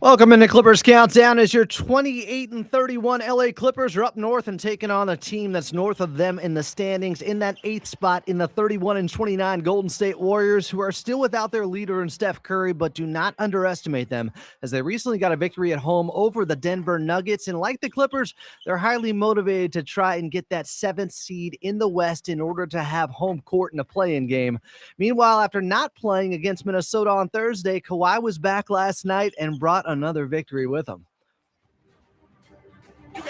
Welcome into Clippers Countdown as your 28 and 31 LA Clippers are up north and taking on a team that's north of them in the standings in that eighth spot in the 31 and 29 Golden State Warriors, who are still without their leader in Steph Curry, but do not underestimate them as they recently got a victory at home over the Denver Nuggets. And like the Clippers, they're highly motivated to try and get that seventh seed in the West in order to have home court in a play-in game. Meanwhile, after not playing against Minnesota on Thursday, Kawhi was back last night and brought another victory with him.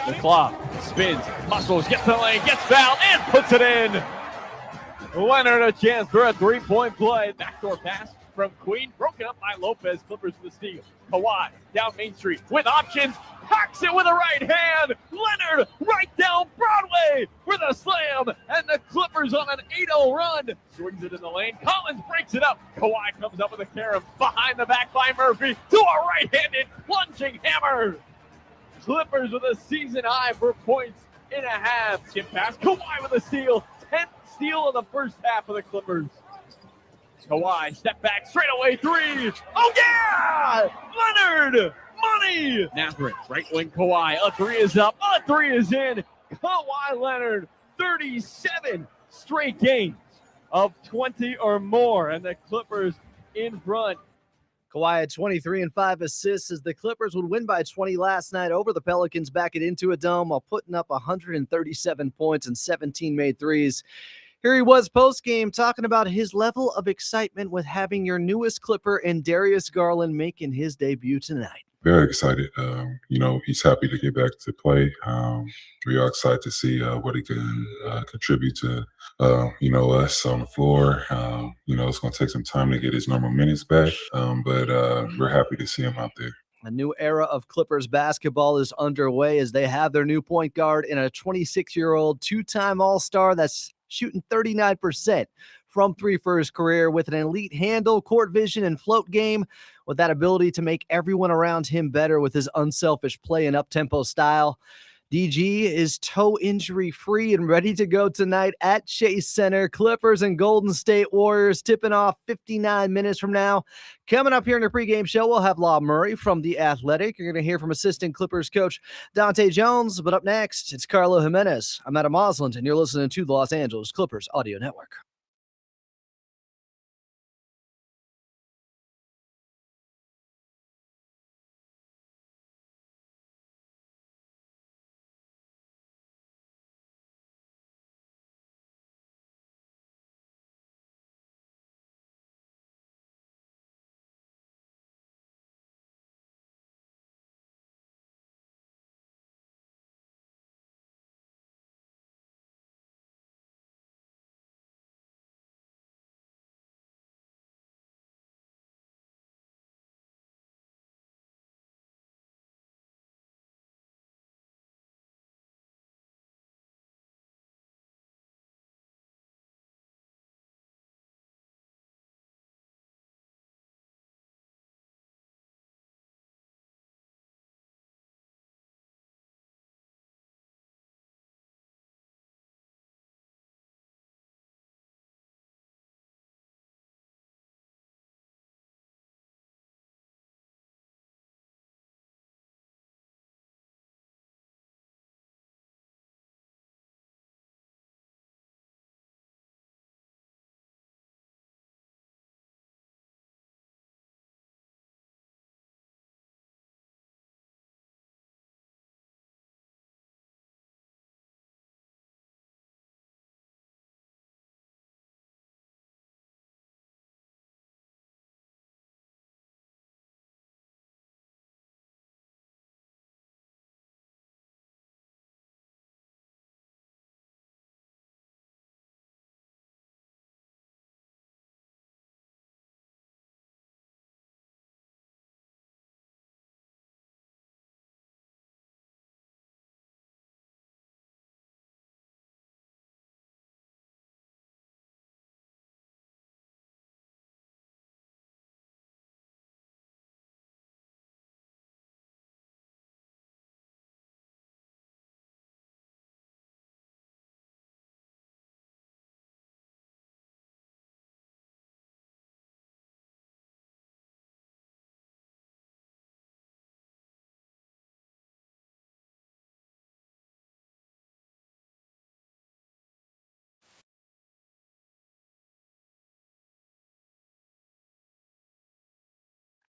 The clock spins, muscles, gets the lane, gets fouled, and puts it in. Leonard a chance for a three-point play. Backdoor pass from Queen, broken up by Lopez. Clippers with the steal. Kawhi down Main Street with options, hacks it with a right hand. Leonard right down Broadway with a slam, and the Clippers on an 8-0 run. Swings it in the lane. Collins breaks it up. Kawhi comes up with a carom behind the back by Murphy to a right-handed plunging hammer. Clippers with a season high for points and a half. Skip pass. Kawhi with a steal. 10th steal in the first half of the Clippers. Kawhi, step back, straight away three. Oh, yeah! Leonard! Money! Nathrick, right wing Kawhi. A three is up. A three is in. Kawhi Leonard, 37 straight games of 20 or more. And the Clippers in front. Kawhi had 23 and 5 assists as the Clippers would win by 20 last night over the Pelicans back at Intuit Dome while putting up 137 points and 17 made threes. Here he was post-game talking about his level of excitement with having your newest Clipper and Darius Garland making his debut tonight. Very excited. He's happy to get back to play. We are excited to see what he can contribute to, us on the floor. It's going to take some time to get his normal minutes back, but we're happy to see him out there. A new era of Clippers basketball is underway as they have their new point guard in a 26-year-old two-time All-Star that's shooting 39% from three for his career with an elite handle, court vision, and float game, with that ability to make everyone around him better with his unselfish play and up-tempo style. DG is toe injury free and ready to go tonight at Chase Center. Clippers and Golden State Warriors tipping off 59 minutes from now. Coming up here in the pregame show, we'll have Law Murray from The Athletic. You're going to hear from assistant Clippers coach Dante Jones. But up next, it's Carlo Jimenez. I'm Adam Osland, and you're listening to the Los Angeles Clippers Audio Network.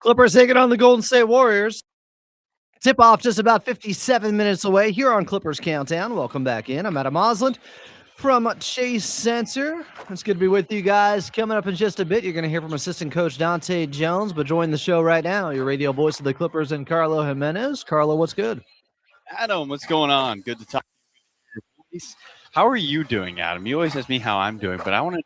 Clippers taking on the Golden State Warriors. Tip off just about 57 minutes away here on Clippers Countdown. Welcome back in. I'm Adam Osland from Chase Center. It's good to be with you guys. Coming up in just a bit, you're going to hear from assistant coach Dante Jones, but join the show right now, your radio voice of the Clippers and Carlo Jimenez. Carlo, what's good? Adam, what's going on? Good to talk to you. How are you doing, Adam? You always ask me how I'm doing, but I want to know.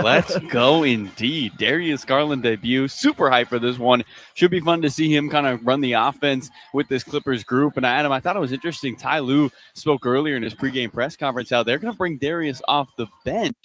Let's go indeed. Darius Garland debut. Super hype for this one. Should be fun to see him kind of run the offense with this Clippers group. And Adam, I thought it was interesting. Ty Lue spoke earlier in his pregame press conference how they're going to bring Darius off the bench.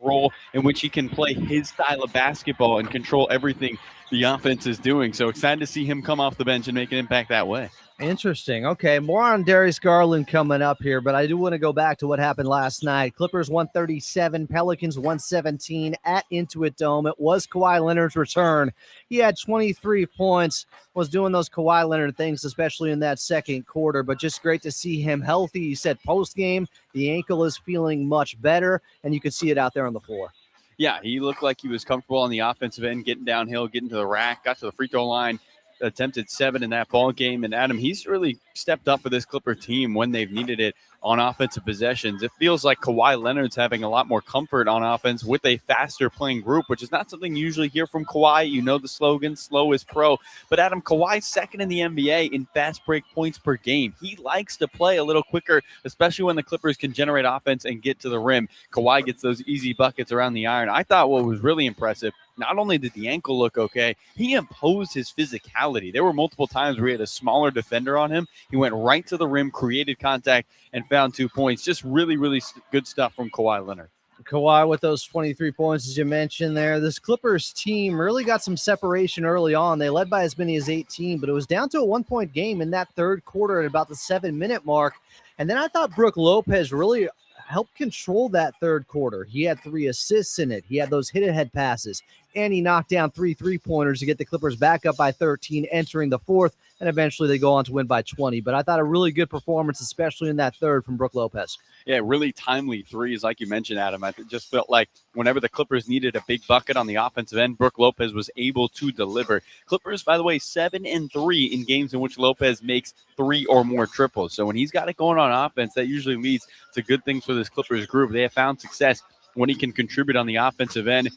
Role in which he can play his style of basketball and control everything the offense is doing. So excited to see him come off the bench and make an impact that way. Interesting. Okay, more on Darius Garland coming up here, but I do want to go back to what happened last night. Clippers 137, Pelicans 117 at Intuit Dome. It was Kawhi Leonard's return. He had 23 points, was doing those Kawhi Leonard things, especially in that second quarter, but just great to see him healthy. He said post-game, the ankle is feeling much better, and you could see it out there on the floor. Yeah, he looked like he was comfortable on the offensive end, getting downhill, getting to the rack, got to the free throw line, attempted 7 in that ball game. And Adam, he's really stepped up for this Clipper team when they've needed it on offensive possessions. It feels like Kawhi Leonard's having a lot more comfort on offense with a faster playing group, which is not something you usually hear from Kawhi. You know the slogan, slow is pro. But Adam, Kawhi's second in the NBA in fast break points per game. He likes to play a little quicker, especially when the Clippers can generate offense and get to the rim. Kawhi gets those easy buckets around the iron. I thought what was really impressive, not only did the ankle look okay, he imposed his physicality. There were multiple times where he had a smaller defender on him. He went right to the rim, created contact, and found 2 points. Just really, really good stuff from Kawhi Leonard. Kawhi with those 23 points, as you mentioned there. This Clippers team really got some separation early on. They led by as many as 18, but it was down to a 1-point game in that third quarter at about the 7-minute mark. And then I thought Brook Lopez really helped control that third quarter. He had 3 assists in it. He had those hit-ahead passes, and he knocked down 3 3-pointers to get the Clippers back up by 13 entering the fourth, and eventually they go on to win by 20. But I thought a really good performance, especially in that third from Brook Lopez. Yeah, really timely threes, like you mentioned, Adam. I just felt like whenever the Clippers needed a big bucket on the offensive end, Brook Lopez was able to deliver. Clippers, by the way, 7-3 in games in which Lopez makes 3 or more triples. So when he's got it going on offense, that usually leads to good things for this Clippers group. They have found success when he can contribute on the offensive end.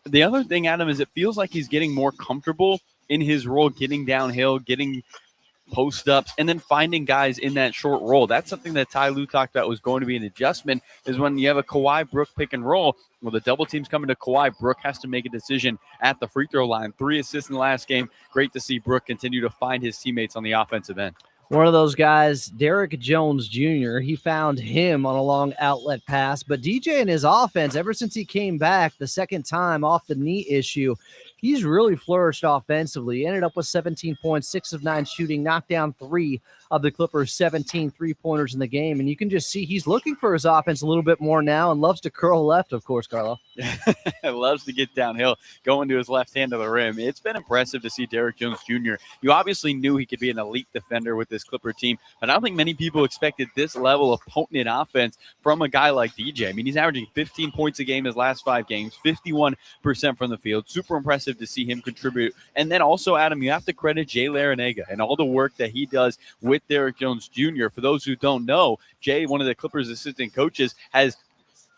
The other thing, Adam, is it feels like he's getting more comfortable in his role, getting downhill, getting post-ups, and then finding guys in that short roll. That's something that Ty Lue talked about was going to be an adjustment, is when you have a Kawhi-Brook pick and roll, well, the double team's coming to Kawhi. Brook has to make a decision at the free throw line. 3 assists in the last game. Great to see Brook continue to find his teammates on the offensive end. One of those guys, Derrick Jones Jr., he found him on a long outlet pass. But DJ and his offense, ever since he came back the second time off the knee issue, he's really flourished offensively. He ended up with 17 points, 6 of 9 shooting, knocked down 3 of the Clippers' 17 3-pointers in the game. And you can just see he's looking for his offense a little bit more now and loves to curl left, of course, Carlo. Loves to get downhill, going to his left hand to the rim. It's been impressive to see Derrick Jones Jr. You obviously knew he could be an elite defender with this Clipper team, but I don't think many people expected this level of potent offense from a guy like DJ. I mean, he's averaging 15 points a game his last 5 games, 51% from the field. Super impressive to see him contribute. And then also, Adam, you have to credit Jay Larranaga and all the work that he does with Derrick Jones Jr. For those who don't know, Jay, one of the Clippers' assistant coaches, has,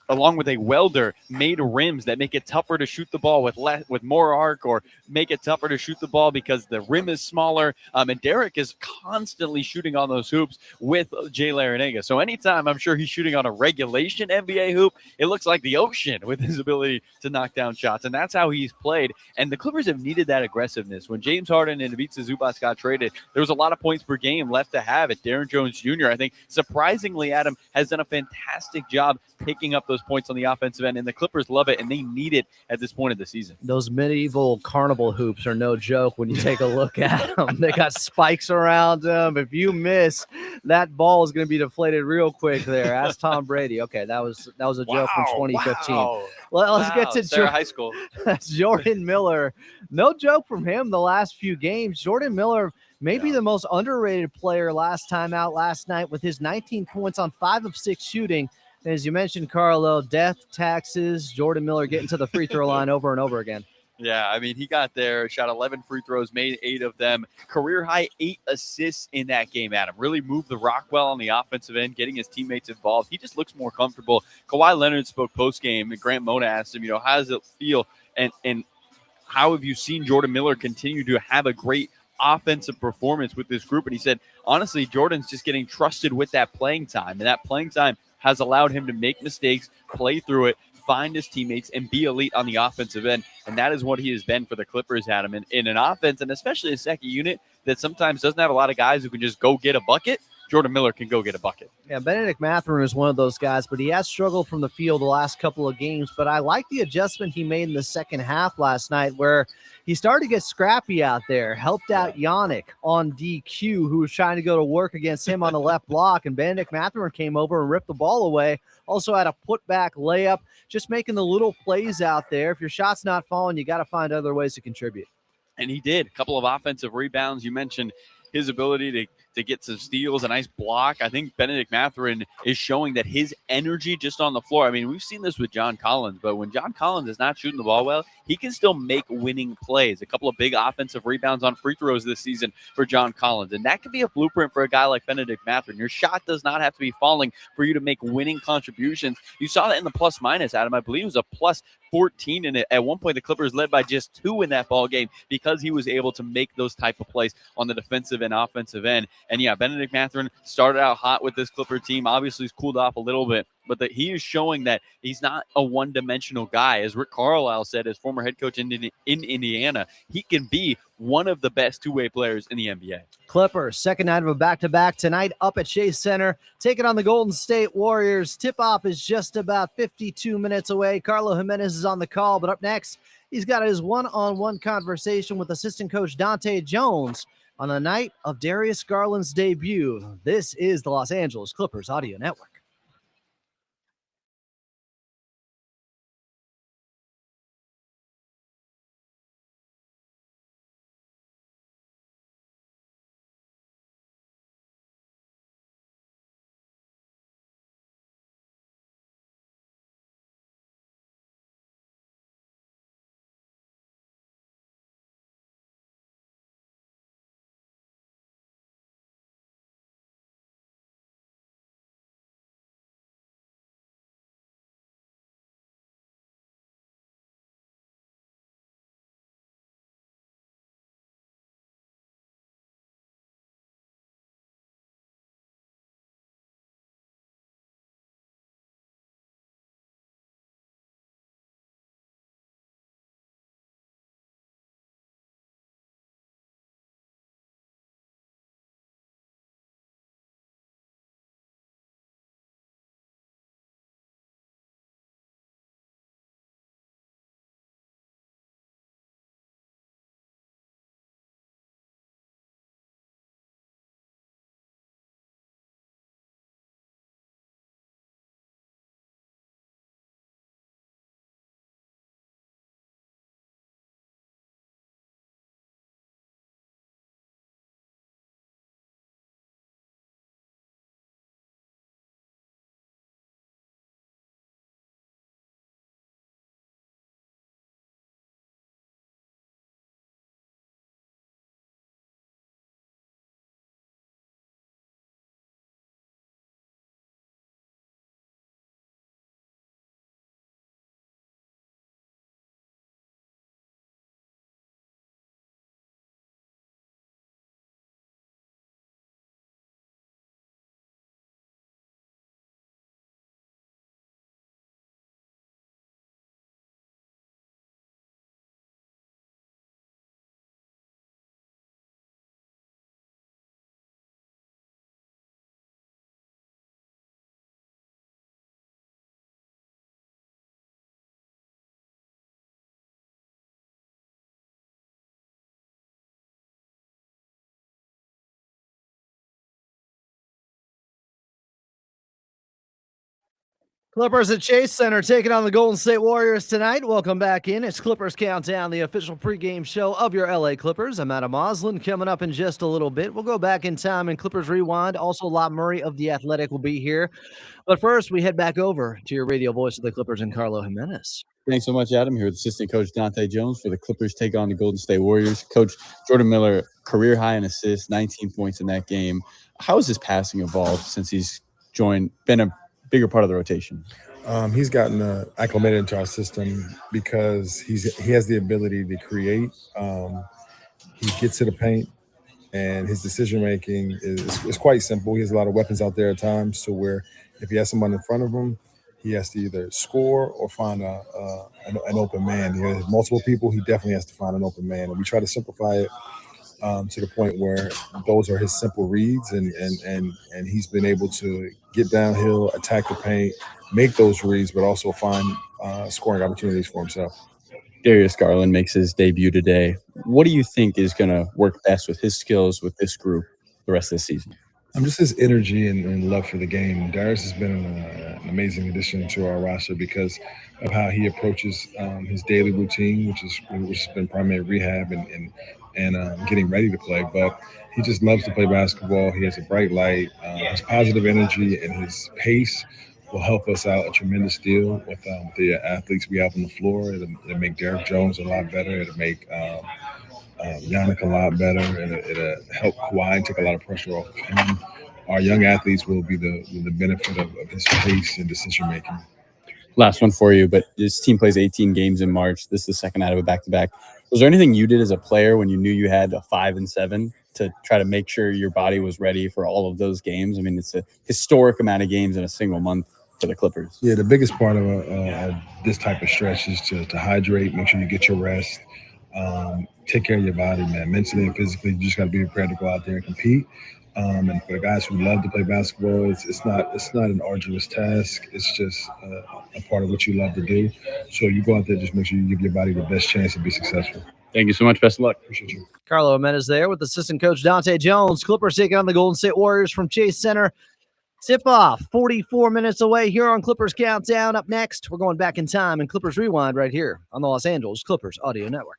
along with a welder, made rims that make it tougher to shoot the ball with more arc, or make it tougher to shoot the ball because the rim is smaller. And Derrick is constantly shooting on those hoops with Jay Larranaga. So anytime I'm sure he's shooting on a regulation NBA hoop, it looks like the ocean with his ability to knock down shots. And that's how he's played. And the Clippers have needed that aggressiveness. When James Harden and Ivica Zubac got traded, there was a lot of points per game left to have it. Derrick Jones Jr., I think, surprisingly, Adam, has done a fantastic job picking up those points on the offensive end, and the Clippers love it, and they need it at this point of the season. Those medieval carnival hoops are no joke when you take a look at them. They got spikes around them. If you miss, that ball is going to be deflated real quick there. Ask Tom Brady. Okay, that was a joke from 2015. Wow. Let's get to Sarah High School. Jordan Miller. No joke from him the last few games. Jordan Miller Maybe Yeah. the most underrated player last time out last night with his 19 points on 5 of 6 shooting. And as you mentioned, Carlo, death, taxes, Jordan Miller getting to the free throw line over and over again. Yeah, I mean, he got there, shot 11 free throws, made 8 of them. Career high 8 assists in that game, Adam. Really moved the rock well on the offensive end, getting his teammates involved. He just looks more comfortable. Kawhi Leonard spoke post-game, and Grant Mona asked him, how does it feel? And how have you seen Jordan Miller continue to have a great offensive performance with this group? And he said, honestly, Jordan's just getting trusted with that playing time. And that playing time has allowed him to make mistakes, play through it, find his teammates, and be elite on the offensive end. And that is what he has been for the Clippers, Adam. In an offense, and especially a second unit that sometimes doesn't have a lot of guys who can just go get a bucket, Jordan Miller can go get a bucket. Yeah, Benedict Mathurin is one of those guys, but he has struggled from the field the last couple of games. But I like the adjustment he made in the second half last night where he started to get scrappy out there, helped out Yannick on DQ, who was trying to go to work against him on the left block, and Benedict Mathurin came over and ripped the ball away. Also had a putback layup, just making the little plays out there. If your shot's not falling, you got to find other ways to contribute. And he did. A couple of offensive rebounds. You mentioned his ability to get some steals, a nice block. I think Benedict Mathurin is showing that his energy just on the floor. I mean, we've seen this with John Collins, but when John Collins is not shooting the ball well, he can still make winning plays. A couple of big offensive rebounds on free throws this season for John Collins. And that could be a blueprint for a guy like Benedict Mathurin. Your shot does not have to be falling for you to make winning contributions. You saw that in the plus minus, Adam. I believe it was a plus 14 in it. At one point, the Clippers led by just 2 in that ball game because he was able to make those type of plays on the defensive and offensive end. And yeah, Benedict Mathurin started out hot with this Clipper team. Obviously, he's cooled off a little bit, but that he is showing that he's not a one-dimensional guy. As Rick Carlisle said, as former head coach in Indiana, he can be one of the best two-way players in the NBA. Clippers, second night of a back-to-back tonight up at Chase Center, taking on the Golden State Warriors. Tip-off is just about 52 minutes away. Carlo Jimenez is on the call, but up next, he's got his one-on-one conversation with assistant coach Dante Jones on the night of Darius Garland's debut. This is the Los Angeles Clippers Audio Network. Clippers at Chase Center taking on the Golden State Warriors tonight. Welcome back in. It's Clippers Countdown, the official pregame show of your LA Clippers. I'm Adam Oslin. Coming up in just a little bit, we'll go back in time and Clippers Rewind. Also, Lot Murray of The Athletic will be here. But first, we head back over to your radio voice of the Clippers and Carlo Jimenez. Thanks so much, Adam. Here with assistant coach Dante Jones for the Clippers take on the Golden State Warriors. Coach Jordan Miller, career high in assists, 19 points in that game. How has his passing evolved since he's been a bigger part of the rotation? He's gotten acclimated into our system because he has the ability to create. He gets to the paint, and his decision making is quite simple. He has a lot of weapons out there at times, to where if he has someone in front of him, he has to either score or find an open man. He has multiple people. He definitely has to find an open man, and we try to simplify it to the point where those are his simple reads, and he's been able to get downhill, attack the paint, make those reads, but also find scoring opportunities for himself. Darius Garland makes his debut today. What do you think is going to work best with his skills with this group the rest of the season? Just his energy and love for the game. Darius has been an amazing addition to our roster because of how he approaches his daily routine, which has been primary rehab and getting ready to play. But he just loves to play basketball. He has a bright light. His positive energy and his pace will help us out a tremendous deal with the athletes we have on the floor. It'll make Derek Jones a lot better. It'll make Giannis a lot better, and it'll help Kawhi take a lot of pressure off him. Our young athletes will be the benefit of his pace and decision making. Last one for you, but this team plays 18 games in March. This is the second out of a back-to-back. Was there anything you did as a player when you knew you had a 5 and 7 to try to make sure your body was ready for all of those games? I mean, it's a historic amount of games in a single month for the Clippers. Yeah, the biggest part of this type of stretch is to hydrate, make sure you get your rest, take care of your body, man. Mentally and physically, you just got to be prepared to go out there and compete. And for the guys who love to play basketball, it's not an arduous task. It's just a part of what you love to do. So you go out there, just make sure you give your body the best chance to be successful. Thank you so much. Best of luck. Appreciate you. Carlo Jimenez there with assistant coach Dante Jones. Clippers taking on the Golden State Warriors from Chase Center. Tip-off, 44 minutes away here on Clippers Countdown. Up next, we're going back in time and Clippers Rewind right here on the Los Angeles Clippers Audio Network.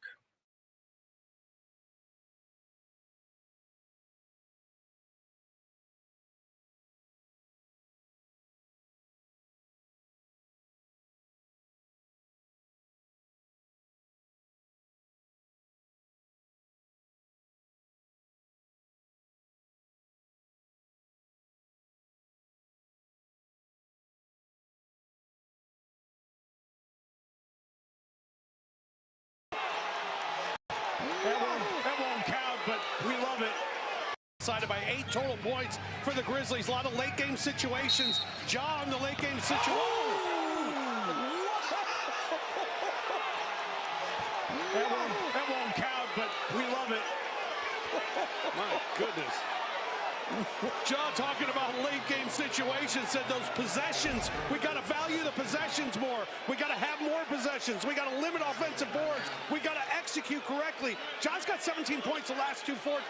That won't count, but we love it. Decided by 8 total points for the Grizzlies. A lot of late game situations. Ja in the late game situation. That won't count, but we love it. My goodness. Ja talking about late game situations, said those possessions, we got to value the possessions more. We got to have more possessions. We got to limit offensive boards. We got to execute correctly. Ja's got 17 points the last 2 fourth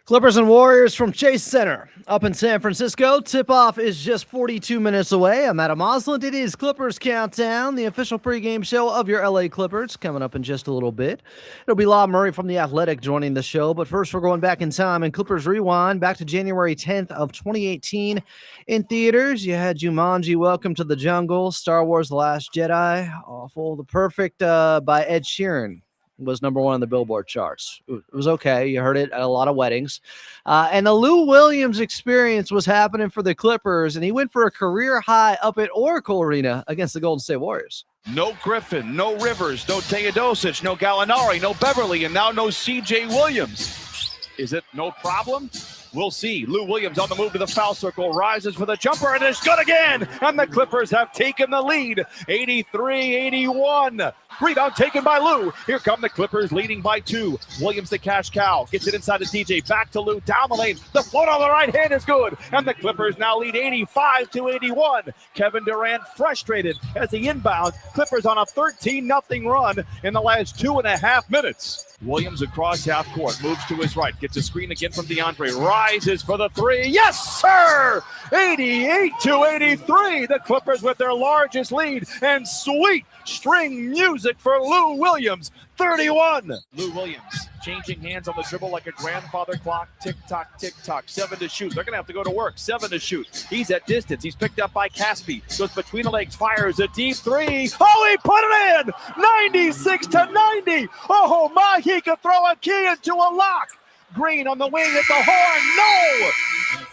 Clippers and Warriors from Chase Center up in San Francisco. Tip-off is just 42 minutes away. I'm Adam Osland. It is Clippers Countdown, the official pregame show of your LA Clippers, coming up in just a little bit. It'll be Lob Murray from The Athletic joining the show, but first we're going back in time in Clippers Rewind, back to January 10th of 2018. In theaters, you had Jumanji, Welcome to the Jungle, Star Wars The Last Jedi, Awful, The Perfect by Ed Sheeran was number one on the Billboard charts. It was okay. You heard it at a lot of weddings. And the Lou Williams experience was happening for the Clippers, and he went for a career high up at Oracle Arena against the Golden State Warriors. No Griffin, no Rivers, no Teodosic, no Gallinari, no Beverly, and now no C.J. Williams. Is it no problem? We'll see. Lou Williams on the move to the foul circle, rises for the jumper, and it's good again. And the Clippers have taken the lead, 83-81. Rebound taken by Lou. Here come the Clippers leading by 2. Williams the cash cow. Gets it inside to DJ. Back to Lou. Down the lane. The float on the right hand is good. And the Clippers now lead 85-81. Kevin Durant frustrated as he inbounds. Clippers on a 13-0 run in the last 2.5 minutes. Williams across half court. Moves to his right. Gets a screen again from DeAndre. Rises for the 3. Yes, sir! 88-83. The Clippers with their largest lead. And sweet string music for Lou Williams, 31. Lou Williams changing hands on the dribble like a grandfather clock. Tick-tock, tick-tock. 7 to shoot. They're going to have to go to work. 7 to shoot. He's at distance. He's picked up by Caspi. Goes between the legs. Fires a deep 3. Oh, he put it in! 96-90. Oh, my, he could throw a key into a lock. Green on the wing at the horn. No!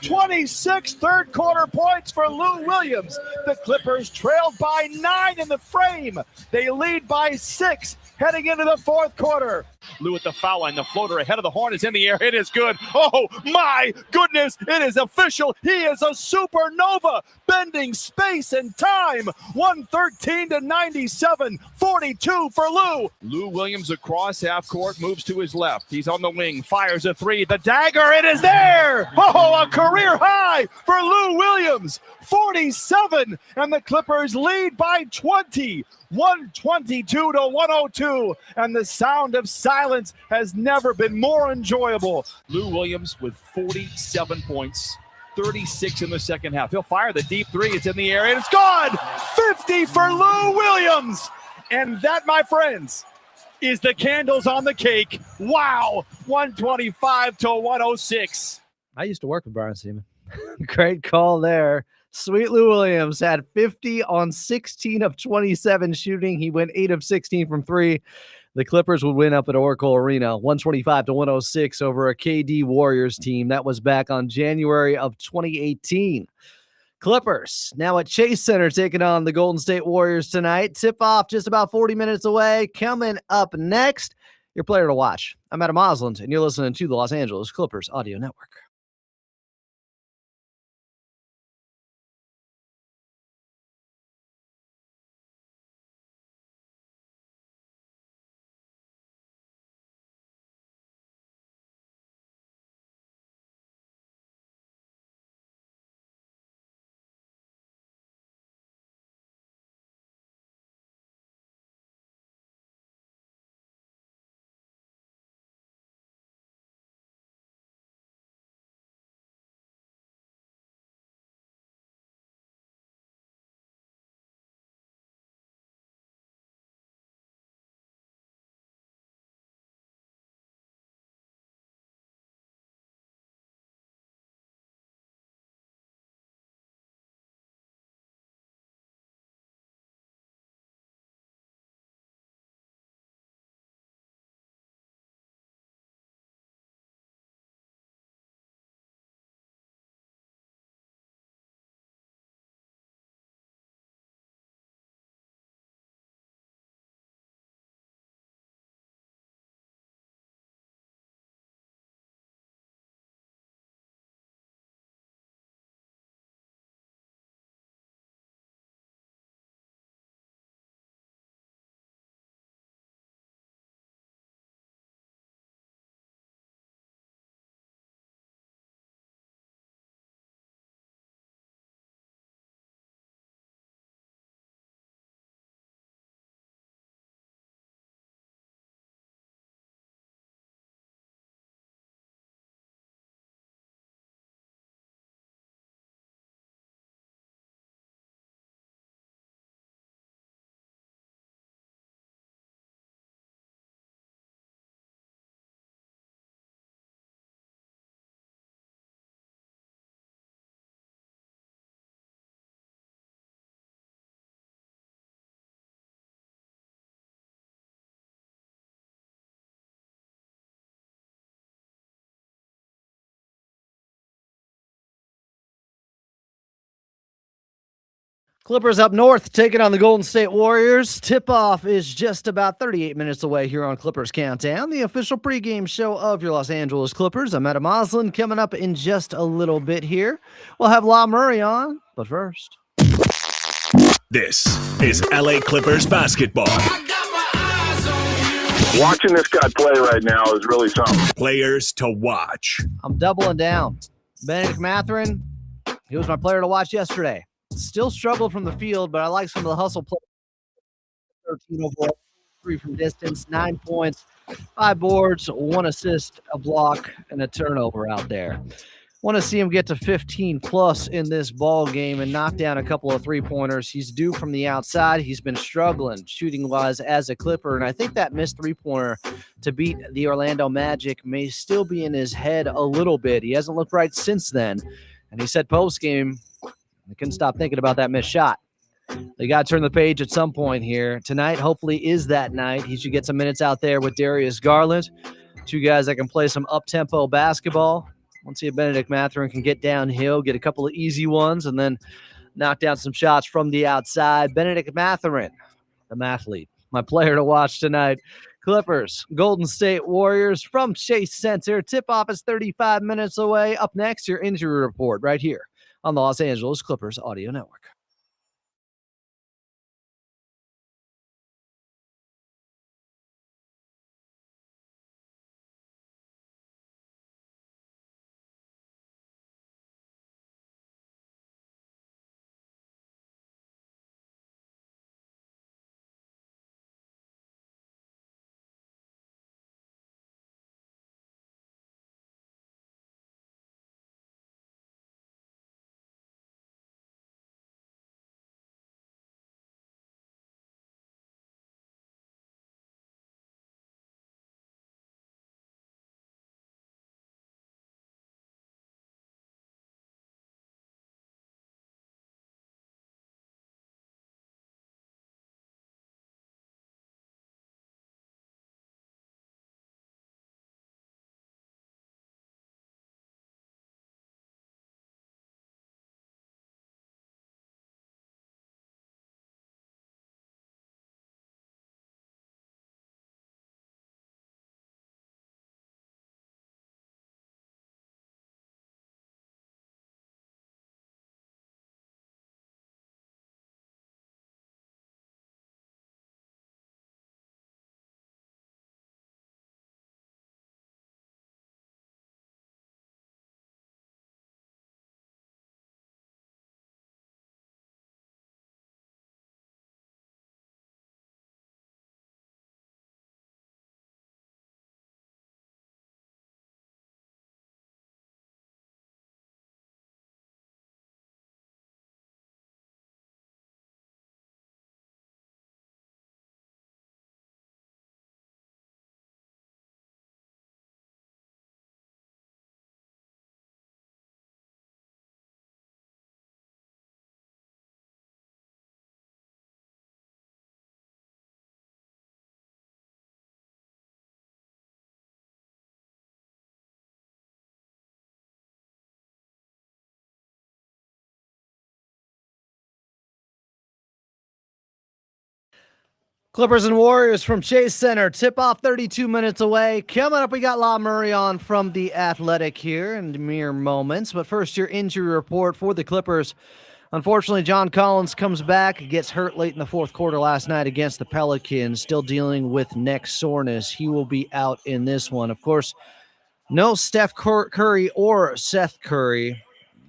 26 third quarter points for Lou Williams. The Clippers trailed by 9 in the frame. They lead by 6 heading into the fourth quarter. Lou at the foul line. The floater ahead of the horn is in the air. It is good. Oh, my goodness. It is official. He is a supernova, bending space and time. 113-97. 42 for Lou. Lou Williams across half court, moves to his left. He's on the wing, fires a 3. The dagger, it is there. Oh, a career high for Lou Williams. 47, and the Clippers lead by 20. 122-102, and the sound of silence has never been more enjoyable. Lou Williams with 47 points, 36 in the second half. He'll fire the deep 3. It's in the air, and it's gone. 50 for Lou Williams. And that, my friends, is the candles on the cake. Wow, 125-106. I used to work with Brian Seaman. Great call there. Sweet Lou Williams had 50 on 16 of 27 shooting. He went 8 of 16 from 3. The Clippers would win up at Oracle Arena, 125-106 over a KD Warriors team. That was back on January of 2018. Clippers now at Chase Center taking on the Golden State Warriors tonight. Tip-off just about 40 minutes away. Coming up next, your player to watch. I'm Adam Osland, and you're listening to the Los Angeles Clippers Audio Network. Clippers up north taking on the Golden State Warriors. Tip-off is just about 38 minutes away here on Clippers Countdown, the official pregame show of your Los Angeles Clippers. I'm Adam Moslin coming up in just a little bit here. We'll have La Murray on, but first. This is LA Clippers basketball. Watching this guy play right now is really something. Players to watch. I'm doubling down. Benedict Mathurin, he was my player to watch yesterday. Still struggled from the field, but I like some of the hustle play. 13 overall, 3 from distance, 9 points, 5 boards, 1 assist, a block, and a turnover out there. Want to see him get to 15 plus in this ball game and knock down a couple of 3-pointers. He's due from the outside. He's been struggling shooting wise as a Clipper, and I think that missed 3-pointer to beat the Orlando Magic may still be in his head a little bit. He hasn't looked right since then, and he said post game, I couldn't stop thinking about that missed shot. They got to turn the page at some point here. Tonight, hopefully, is that night. He should get some minutes out there with Darius Garland, 2 guys that can play some up-tempo basketball. Once see if Benedict Mathurin can get downhill, get a couple of easy ones, and then knock down some shots from the outside. Benedict Mathurin, the mathlete, my player to watch tonight. Clippers, Golden State Warriors from Chase Center. Tip-off is 35 minutes away. Up next, your injury report right here on the Los Angeles Clippers Audio Network. Clippers and Warriors from Chase Center. Tip-off 32 minutes away. Coming up, we got La Murray on from The Athletic here in mere moments. But first, your injury report for the Clippers. Unfortunately, John Collins comes back, gets hurt late in the fourth quarter last night against the Pelicans, still dealing with neck soreness. He will be out in this one. Of course, no Steph Curry or Seth Curry.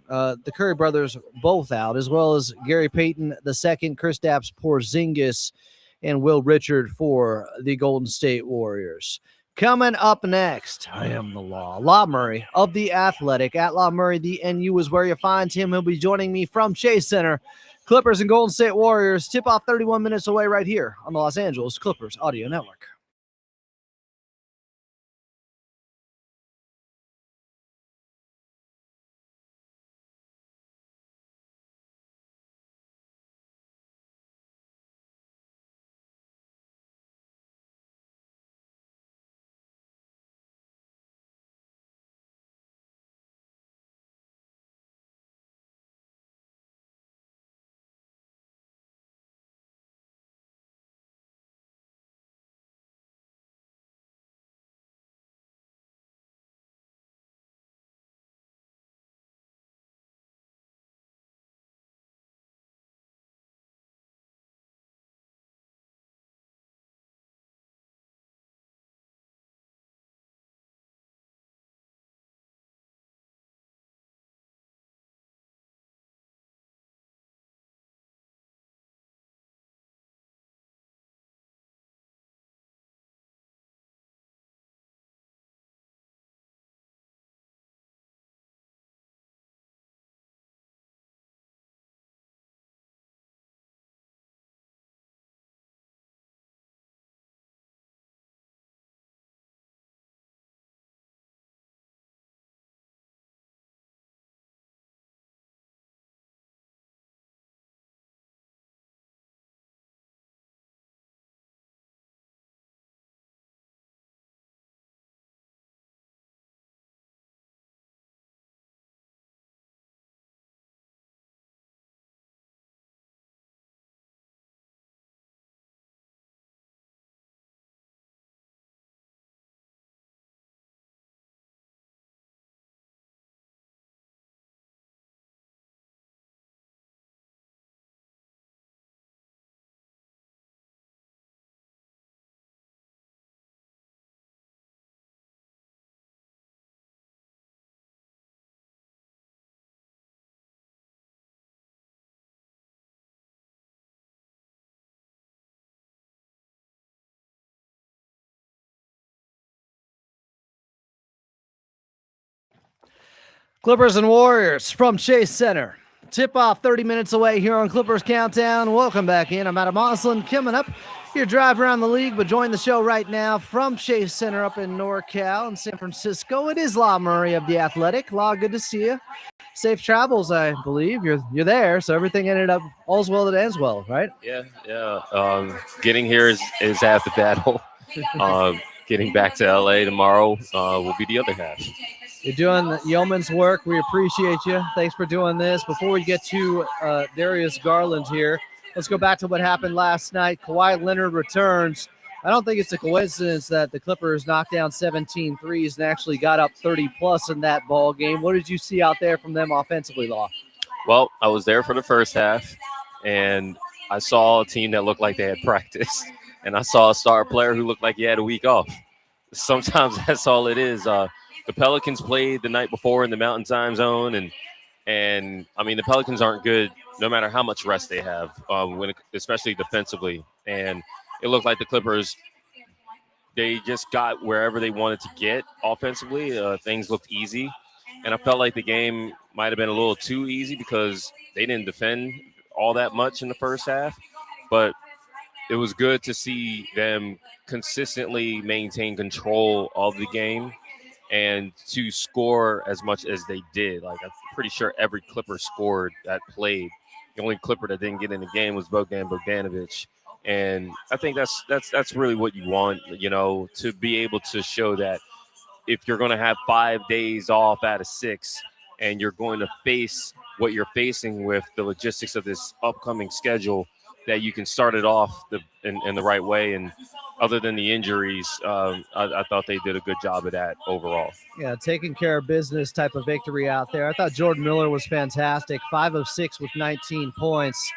The Curry brothers both out, as well as Gary Payton II, Kristaps Porzingis, and Will Richard for the Golden State Warriors. Coming up next, I am the law. La Murray of The Athletic. At La Murray, the NU is where you find him. He'll be joining me from Chase Center. Clippers and Golden State Warriors. Tip-off 31 minutes away right here on the Los Angeles Clippers Audio Network. Clippers and Warriors from Chase Center. Tip-off 30 minutes away here on Clippers Countdown. Welcome back in. I'm Adam Moslin. Coming up, your drive around the league, but join the show right now from Chase Center up in NorCal in San Francisco. It is La Murray of The Athletic. La, good to see you. Safe travels, I believe. You're there, so everything ended up all's well that ends well, right? Yeah. Getting here is half the battle. Getting back to LA tomorrow will be the other half. You're doing yeoman's work. We appreciate you. Thanks for doing this. Before we get to Darius Garland here, let's go back to what happened last night. Kawhi Leonard returns. I don't think it's a coincidence that the Clippers knocked down 17 threes and actually got up 30-plus in that ball game. What did you see out there from them offensively, Law? Well, I was there for the first half, and I saw a team that looked like they had practiced, and I saw a star player who looked like he had a week off. Sometimes that's all it is. The Pelicans played the night before in the Mountain Time Zone, and I mean the Pelicans aren't good no matter how much rest they have, especially defensively. And it looked like the Clippers, they just got wherever they wanted to get offensively. Things looked easy, and I felt like the game might have been a little too easy because they didn't defend all that much in the first half. But it was good to see them consistently maintain control of the game and to score as much as they did. Like, I'm pretty sure every Clipper scored that played. The only Clipper that didn't get in the game was Bogdan Bogdanović. And I think that's really what you want, to be able to show that if you're going to have 5 days off out of 6 and you're going to face what you're facing with the logistics of this upcoming schedule, that you can start it off in the right way. And other than the injuries, I thought they did a good job of that overall. Yeah, taking care of business type of victory out there. I thought Jordan Miller was fantastic, 5 of 6 with 19 points.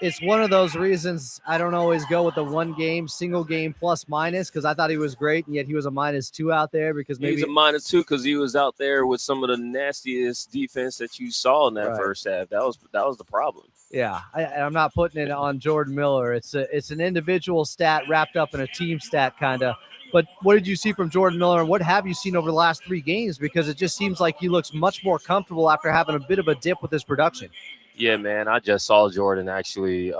It's one of those reasons I don't always go with the single game plus minus, because I thought he was great, and yet he was a -2 out there because maybe he's a -2 because he was out there with some of the nastiest defense that you saw in that first half. That was the problem. Yeah, I'm not putting it on Jordan Miller. It's an individual stat wrapped up in a team stat kind of. But what did you see from Jordan Miller, and what have you seen over the last 3 games? Because it just seems like he looks much more comfortable after having a bit of a dip with his production. Yeah, man, I just saw Jordan actually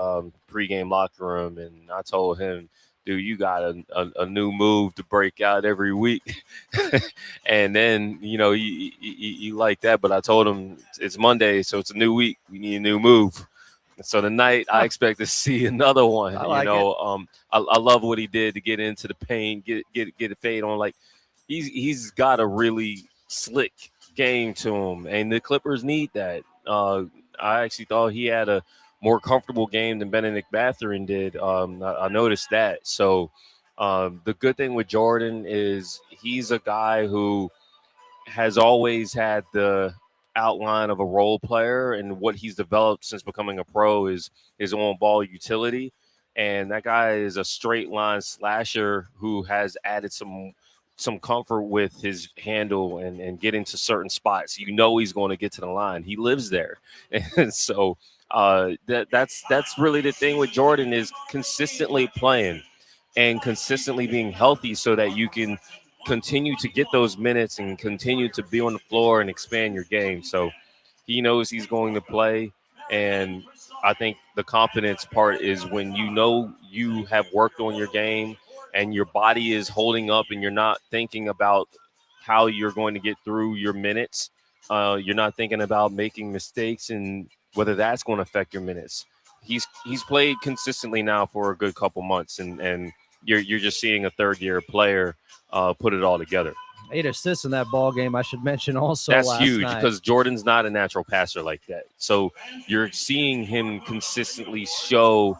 pregame locker room, and I told him, dude, you got a new move to break out every week. And then, you like that, but I told him it's Monday, so it's a new week. We need a new move. So tonight I expect to see another one. I love what he did to get into the paint, get a fade on. Like, he's got a really slick game to him, and the Clippers need that. I actually thought he had a more comfortable game than Benedict Mathurin did. I noticed that. So the good thing with Jordan is he's a guy who has always had the outline of a role player, and what he's developed since becoming a pro is his on-ball utility. And that guy is a straight line slasher who has added some comfort with his handle and getting to certain spots. He's going to get to the line. He lives there. And so that's really the thing with Jordan, is consistently playing and consistently being healthy so that you can continue to get those minutes and continue to be on the floor and expand your game. So he knows he's going to play. And I think the confidence part is when you have worked on your game and your body is holding up and you're not thinking about how you're going to get through your minutes. You're not thinking about making mistakes and whether that's going to affect your minutes. He's played consistently now for a good couple months, and you're just seeing a third-year player put it all together. 8 assists in that ball game, I should mention also. That's last huge night. Because Jordan's not a natural passer like that. So you're seeing him consistently show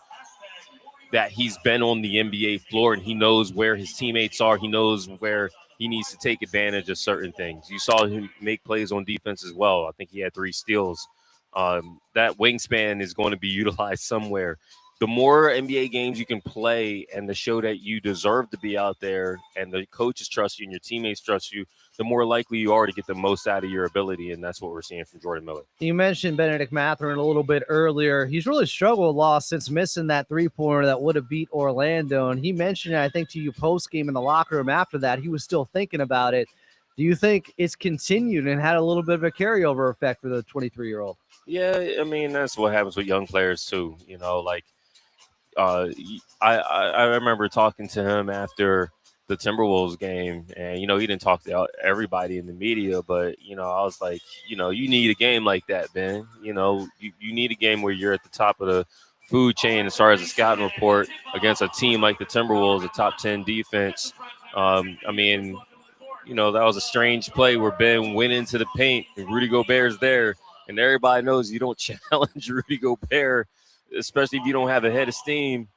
that he's been on the NBA floor and he knows where his teammates are. He knows where he needs to take advantage of certain things. You saw him make plays on defense as well. I think he had 3 steals. That wingspan is going to be utilized somewhere. The more NBA games you can play and to show that you deserve to be out there and the coaches trust you and your teammates trust you, the more likely you are to get the most out of your ability. And that's what we're seeing from Jordan Miller. You mentioned Benedict Mathurin a little bit earlier. He's really struggled since missing that 3-pointer that would have beat Orlando. And he mentioned, I think, to you post-game in the locker room after that, he was still thinking about it. Do you think it's continued and had a little bit of a carryover effect for the 23-year-old? Yeah, I mean that's what happens with young players too. You know, like I remember talking to him after the Timberwolves game, and you know he didn't talk to everybody in the media, but you know I was like, you know, you need a game like that, Ben. You know, you need a game where you're at the top of the food chain as far as a scouting report against a team like the Timberwolves, a top 10 defense. I mean, you know, that was a strange play where Ben went into the paint and Rudy Gobert's there, and everybody knows you don't challenge Rudy Gobert, especially if you don't have a head of steam.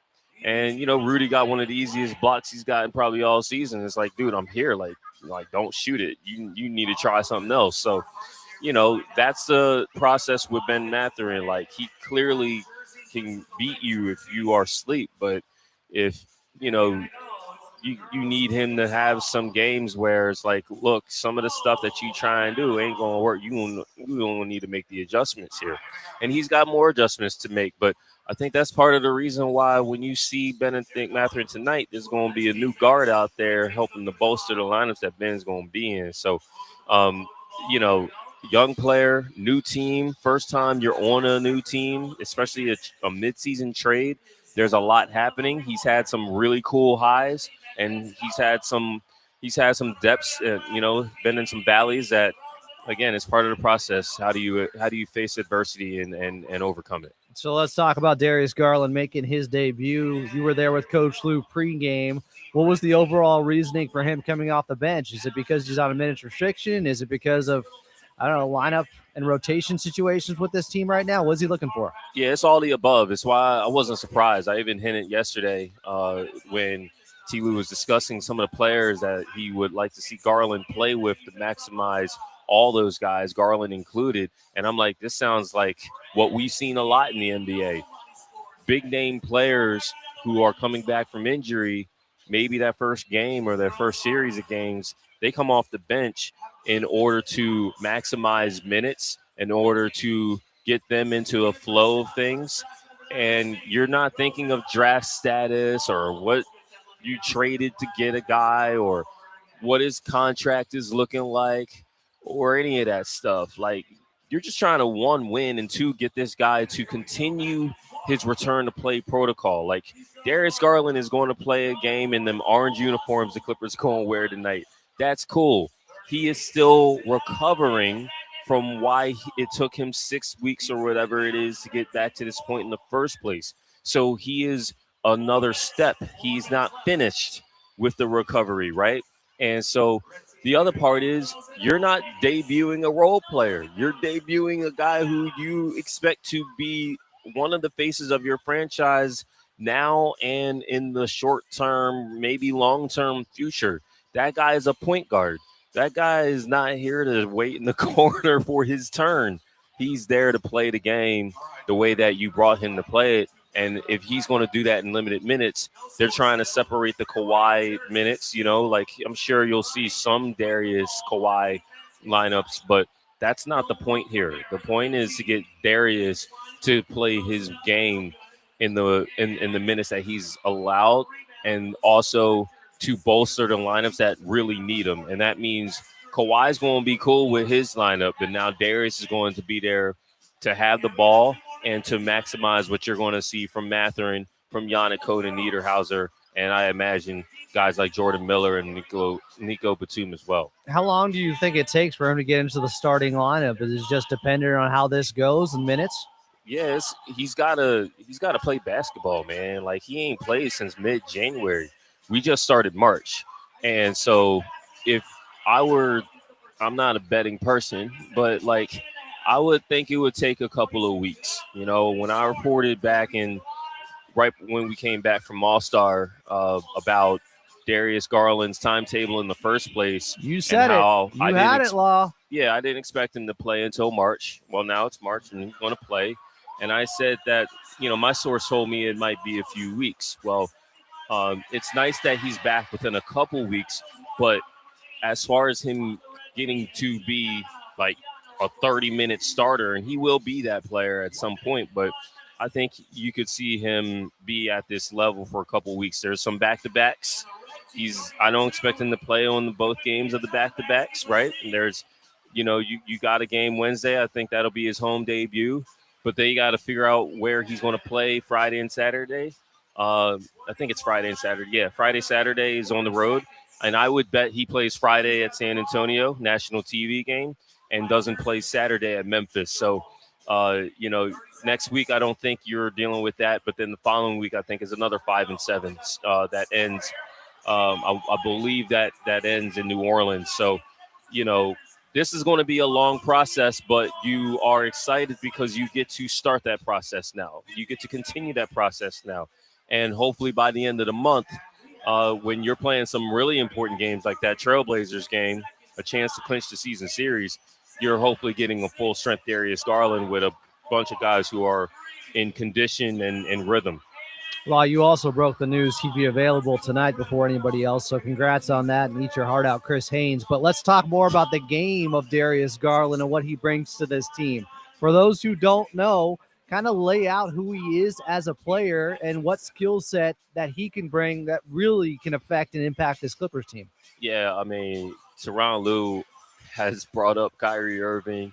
And, you know, Rudy got one of the easiest blocks he's gotten probably all season. It's like, dude, I'm here. Like don't shoot it. You need to try something else. So, you know, that's the process with Ben Mathurin. Like, he clearly can beat you if you are asleep. But if, you know, you need him to have some games where it's like, look, some of the stuff that you try and do ain't going to work. You don't need to make the adjustments here. And he's got more adjustments to make. But I think that's part of the reason why when you see Bennedict Mathurin tonight, there's going to be a new guard out there helping to bolster the lineups that Ben's going to be in. So, you know, young player, new team, first time you're on a new team, especially a midseason trade. There's a lot happening. He's had some really cool highs, and he's had some depths. You know, been in some valleys that, again, it's part of the process. How do you face adversity and overcome it? So let's talk about Darius Garland making his debut. You were there with Coach Lue pregame. What was the overall reasoning for him coming off the bench? Is it because he's on a minutes restriction? Is it because of, I don't know, lineup and rotation situations with this team right now? What's he looking for? Yeah, it's all the above. It's why I wasn't surprised. I even hinted yesterday when T. Lue was discussing some of the players that he would like to see Garland play with to maximize all those guys, Garland included. And I'm like, this sounds like what we've seen a lot in the NBA. Big name players who are coming back from injury, maybe that first game or their first series of games, they come off the bench in order to maximize minutes, in order to get them into a flow of things. And you're not thinking of draft status or what you traded to get a guy or what his contract is looking like or any of that stuff. Like, you're just trying to, one, win, and two, get this guy to continue his return to play protocol. Like, Darius Garland is going to play a game in them orange uniforms the Clippers are going to wear tonight. That's cool. He is still recovering from why it took him 6 weeks or whatever it is to get back to this point in the first place. So he is another step. He's not finished with the recovery, right? And so the other part is you're not debuting a role player. You're debuting a guy who you expect to be one of the faces of your franchise now and in the short term, maybe long-term future. That guy is a point guard. That guy is not here to wait in the corner for his turn. He's there to play the game the way that you brought him to play it. And if he's going to do that in limited minutes, they're trying to separate the Kawhi minutes. You know, like, I'm sure you'll see some Darius Kawhi lineups, but that's not the point here. The point is to get Darius to play his game in the minutes that he's allowed, and also to bolster the lineups that really need him. And that means Kawhi's going to be cool with his lineup, but now Darius is going to be there to have the ball and to maximize what you're going to see from Mathurin, from Yannick Code and Niederhauser, and I imagine guys like Jordan Miller and Nico Batum as well. How long do you think it takes for him to get into the starting lineup? Is it just dependent on how this goes in minutes? Yes, he's gotta play basketball, man. Like, he ain't played since mid-January. We just started March. And so if I'm not a betting person, but like, I would think it would take a couple of weeks. You know, when I reported back right when we came back from All-Star about Darius Garland's timetable in the first place. You said it. You had it, Law. Yeah, I didn't expect him to play until March. Well, now it's March and he's going to play. And I said that, you know, my source told me it might be a few weeks. Well, it's nice that he's back within a couple weeks. But as far as him getting to be like a 30-minute starter, and he will be that player at some point, but I think you could see him be at this level for a couple weeks. There's some back-to-backs I don't expect him to play on both games of the back-to-backs, right? And there's, you got a game Wednesday. I think that'll be his home debut. But they got to figure out where he's going to play Friday and Saturday. I think it's Friday and Saturday. Yeah, Friday, Saturday is on the road. And I would bet he plays Friday at San Antonio, national TV game, and doesn't play Saturday at Memphis. So, next week, I don't think you're dealing with that. But then the following week, I think, is another 5 and 7 that ends. I believe that ends in New Orleans. So, this is going to be a long process, but you are excited because you get to start that process now. You get to continue that process now. And hopefully by the end of the month, when you're playing some really important games like that Trailblazers game, a chance to clinch the season series, you're hopefully getting a full-strength Darius Garland with a bunch of guys who are in condition and rhythm. Law, you also broke the news he'd be available tonight before anybody else, so congrats on that and eat your heart out, Chris Haynes. But let's talk more about the game of Darius Garland and what he brings to this team. For those who don't know, kind of lay out who he is as a player and what skill set that he can bring that really can affect and impact this Clippers team. Yeah, I mean, Tyronn Lue has brought up Kyrie Irving,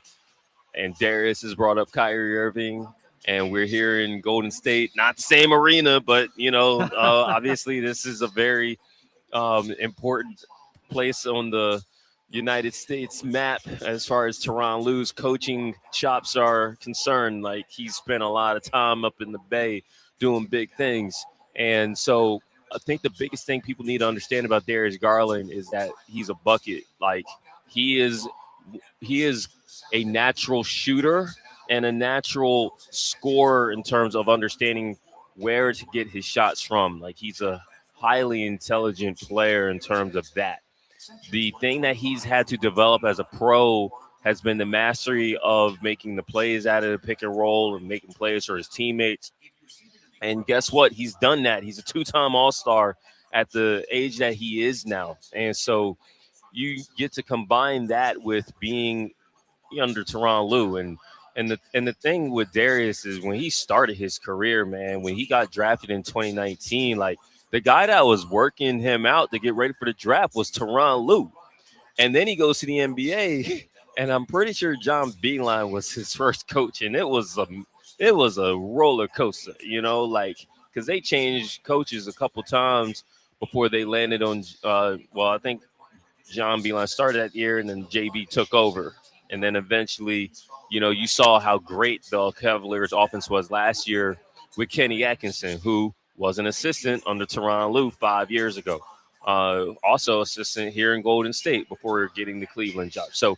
and Darius has brought up Kyrie Irving. And we're here in Golden State, not the same arena, but, obviously this is a very important place on the United States map as far as Tyronn Lue's coaching chops are concerned. Like, he spent a lot of time up in the Bay doing big things. And so I think the biggest thing people need to understand about Darius Garland is that he's a bucket. Like, he is a natural shooter and a natural scorer in terms of understanding where to get his shots from. Like, he's a highly intelligent player in terms of that. The thing that he's had to develop as a pro has been the mastery of making the plays out of the pick and roll and making plays for his teammates. And guess what? He's done that. He's a 2-time All-Star at the age that he is now. And so you get to combine that with being under Tyronn Lue. And the thing with Darius is when he started his career, man, when he got drafted in 2019, like, the guy that was working him out to get ready for the draft was Tyronn Lue. And then he goes to the NBA, and I'm pretty sure John Beilein was his first coach, and it was a roller coaster, because they changed coaches a couple times before they landed on I think John Beilein started that year, and then JB took over. And then eventually, you saw how great the Cavaliers offense was last year with Kenny Atkinson, who was an assistant under Tyronn Lue 5 years ago. Also assistant here in Golden State before getting the Cleveland job. So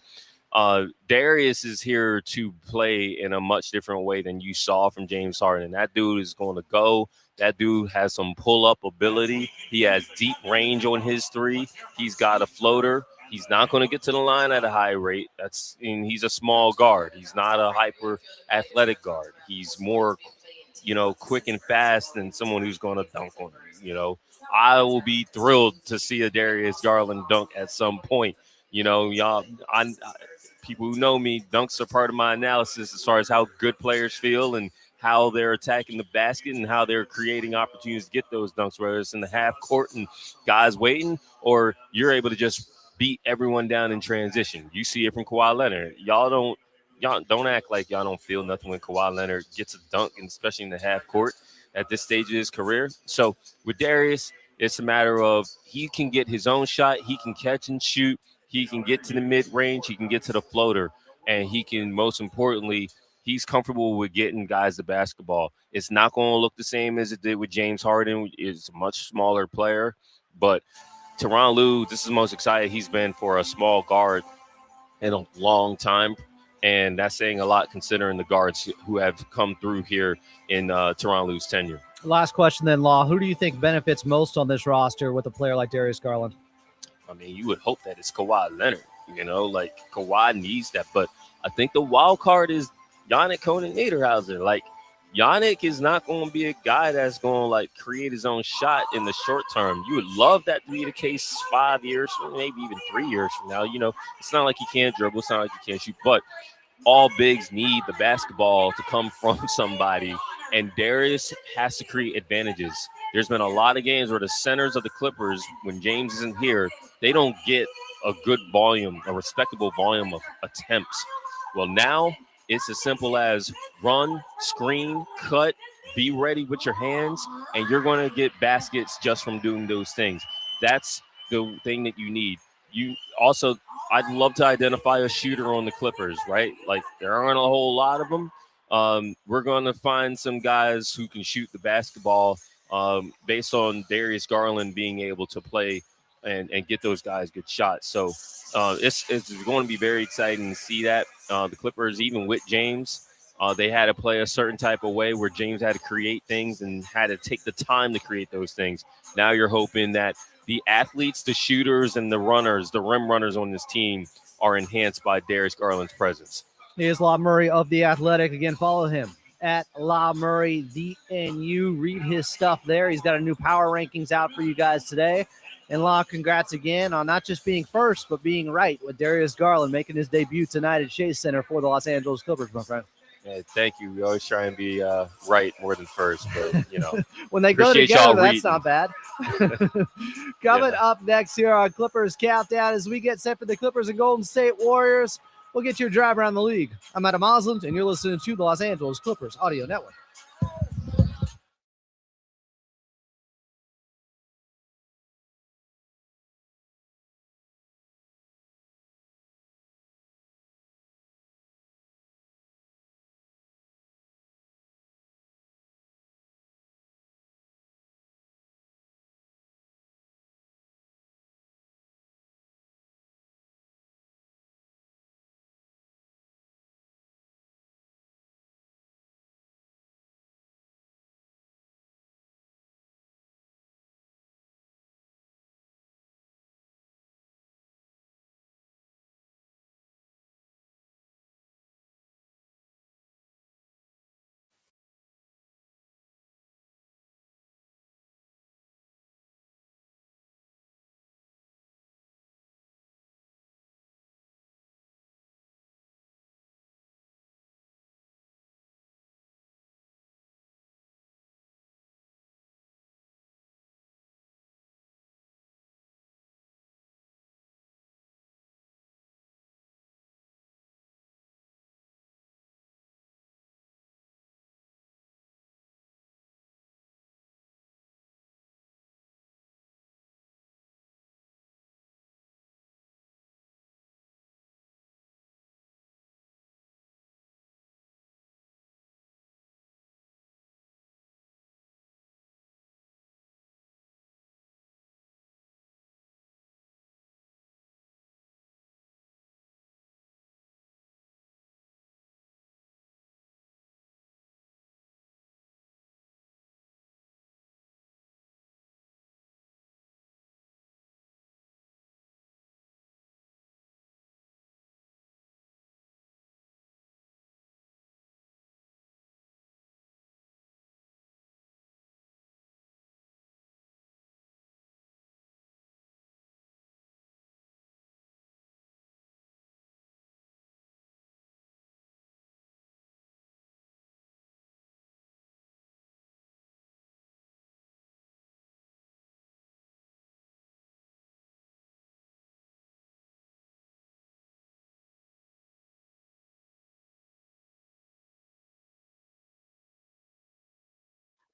Darius is here to play in a much different way than you saw from James Harden. That dude is going to go. That dude has some pull-up ability. He has deep range on his three. He's got a floater. He's not going to get to the line at a high rate. He's a small guard. He's not a hyper athletic guard. He's more, quick and fast than someone who's going to dunk on him. I will be thrilled to see a Darius Garland dunk at some point. Y'all, people who know me, dunks are part of my analysis as far as how good players feel and how they're attacking the basket and how they're creating opportunities to get those dunks, whether it's in the half court and guys waiting, or you're able to just beat everyone down in transition. You see it from Kawhi Leonard. Y'all don't act like y'all don't feel nothing when Kawhi Leonard gets a dunk, and especially in the half court at this stage of his career. So with Darius, it's a matter of he can get his own shot. He can catch and shoot. He can get to the mid-range. He can get to the floater. And he can, most importantly, he's comfortable with getting guys the basketball. It's not going to look the same as it did with James Harden. It's a much smaller player. But Tyronn Lue, this is the most excited he's been for a small guard in a long time. And that's saying a lot considering the guards who have come through here in Tyronn Lue's tenure. Last question then, Law. Who do you think benefits most on this roster with a player like Darius Garland? I mean, you would hope that it's Kawhi Leonard. Kawhi needs that. But I think the wild card is Giannis Niederhauser. Giannis is not going to be a guy that's going to create his own shot in the short term. You would love that to be the case 5 years, maybe even 3 years from now. It's not like he can't dribble. It's not like he can't shoot. But all bigs need the basketball to come from somebody. And Darius has to create advantages. There's been a lot of games where the centers of the Clippers, when James isn't here, they don't get a good volume, a respectable volume of attempts. Well, now it's as simple as run, screen, cut, be ready with your hands, and you're going to get baskets just from doing those things. That's the thing that you need. You also, I'd love to identify a shooter on the Clippers, right? Like, there aren't a whole lot of them. We're going to find some guys who can shoot the basketball based on Darius Garland being able to play and get those guys good shots. So it's going to be very exciting to see that. The Clippers, even with James, they had to play a certain type of way where James had to create things and had to take the time to create those things. Now you're hoping that the athletes, the shooters, and the runners, the rim runners on this team are enhanced by Darius Garland's presence. Here's La Murray of The Athletic. Again, follow him at La Murray DNU. Read his stuff there. He's got a new power rankings out for you guys today. And La, congrats again on not just being first, but being right with Darius Garland making his debut tonight at Chase Center for the Los Angeles Clippers, my friend. Yeah, thank you. We always try and be right more than first, but, you know. When they go together, that's not bad. Coming up next here on Clippers Countdown as we get set for the Clippers and Golden State Warriors. We'll get your drive around the league. I'm Adam Osland, and you're listening to the Los Angeles Clippers Audio Network.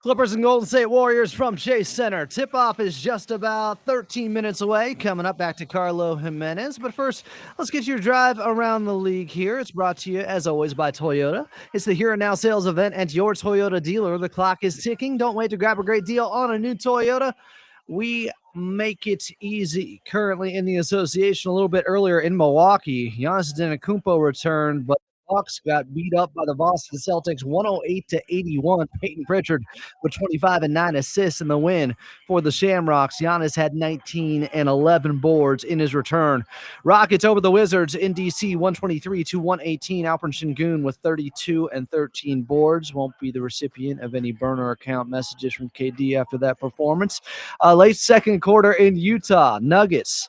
Clippers and Golden State Warriors from Chase Center. Tip-off is just about 13 minutes away. Coming up, back to Carlo Jimenez. But first, let's get your drive around the league here. It's brought to you, as always, by Toyota. It's the Here and Now sales event at your Toyota dealer. The clock is ticking. Don't wait to grab a great deal on a new Toyota. We make it easy. Currently in the association a little bit earlier in Milwaukee, Giannis Antetokounmpo returned, but Bucks got beat up by the Boston Celtics 108-81. Peyton Pritchard with 25 and 9 assists in the win for the Shamrocks. Giannis had 19 and 11 boards in his return. Rockets over the Wizards in DC 123-118. Alperen Sengun with 32 and 13 boards. Won't be the recipient of any burner account messages from KD after that performance. Late second quarter in Utah. Nuggets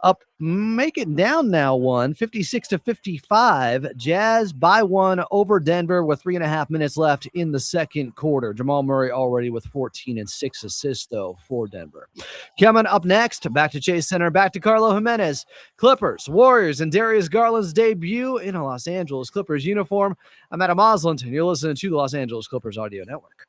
up, make it down now 56-55. Jazz by 1 over Denver with 3.5 minutes left in the second quarter. Jamal Murray already with 14 and 6 assists, though, for Denver. Coming up next, back to Chase Center, back to Carlo Jimenez. Clippers, Warriors, and Darius Garland's debut in a Los Angeles Clippers uniform. I'm Adam Osland, and you're listening to the Los Angeles Clippers Audio Network.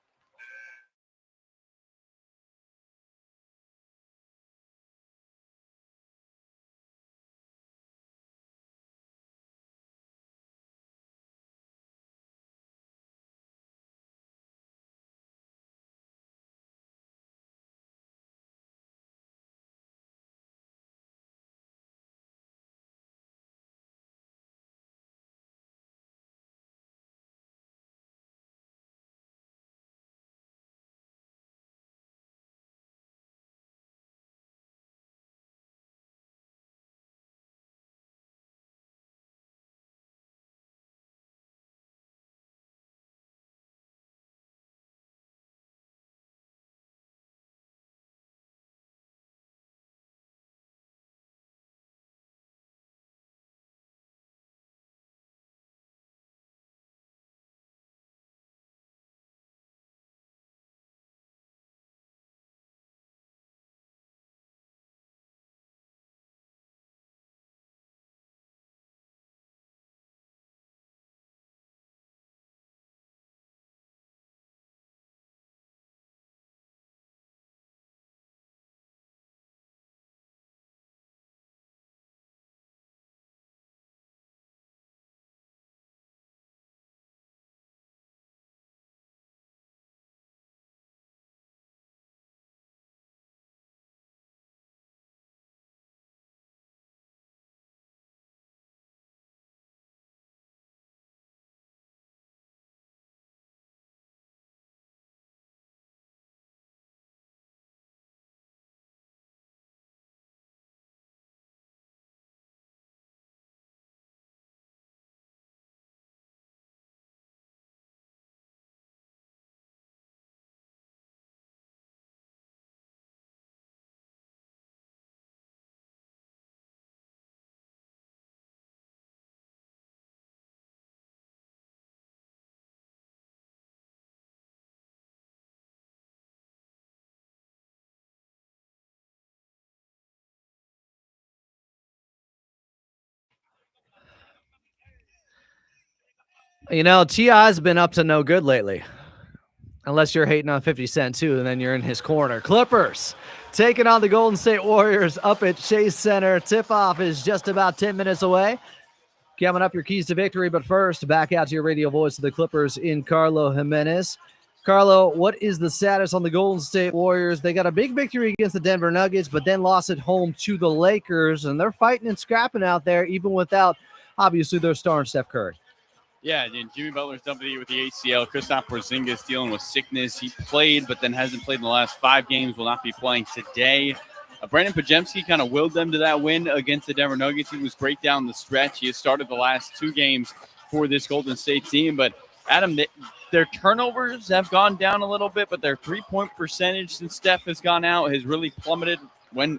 You know, T.I.'s been up to no good lately. Unless you're hating on 50 Cent too, and then you're in his corner. Clippers taking on the Golden State Warriors up at Chase Center. Tip-off is just about 10 minutes away. Coming up, your keys to victory. But first, back out to your radio voice of the Clippers in Carlo Jimenez. Carlo, what is the status on the Golden State Warriors? They got a big victory against the Denver Nuggets, but then lost at home to the Lakers, and they're fighting and scrapping out there, even without, obviously, their star, Steph Curry. Yeah, and Jimmy Butler's done with the ACL. Kristaps Porzingis dealing with sickness. He played, but then hasn't played in the last 5 games. Will not be playing today. Brandon Podziemski kind of willed them to that win against the Denver Nuggets. He was great down the stretch. He has started the last 2 games for this Golden State team. But, Adam, their turnovers have gone down a little bit, but their three-point percentage since Steph has gone out has really plummeted. When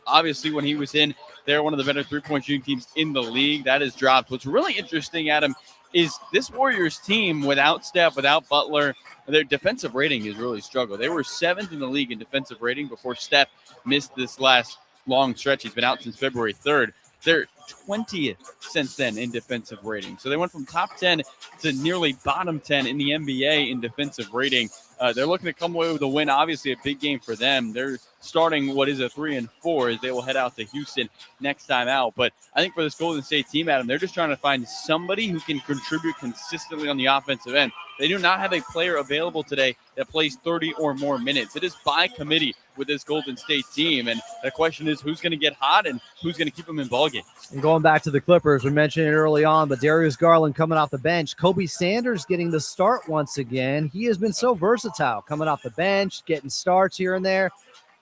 he was in, they're one of the better three-point shooting teams in the league. That has dropped. What's really interesting, Adam, is this Warriors team without Steph, without Butler, their defensive rating has really struggled. They were 7th in the league in defensive rating before Steph missed this last long stretch. He's been out since February 3rd. They're 20th since then in defensive rating. So they went from top 10 to nearly bottom 10 in the NBA in defensive rating. They're looking to come away with a win. Obviously, a big game for them. They're starting what is a 3-4 as they will head out to Houston next time out. But I think for this Golden State team, Adam, they're just trying to find somebody who can contribute consistently on the offensive end. They do not have a player available today that plays 30 or more minutes. It is by committee with this Golden State team. And the question is who's going to get hot and who's going to keep them in ball games. And going back to the Clippers, we mentioned it early on, but Darius Garland coming off the bench. Kobe Sanders getting the start once again. He has been so versatile coming off the bench, getting starts here and there.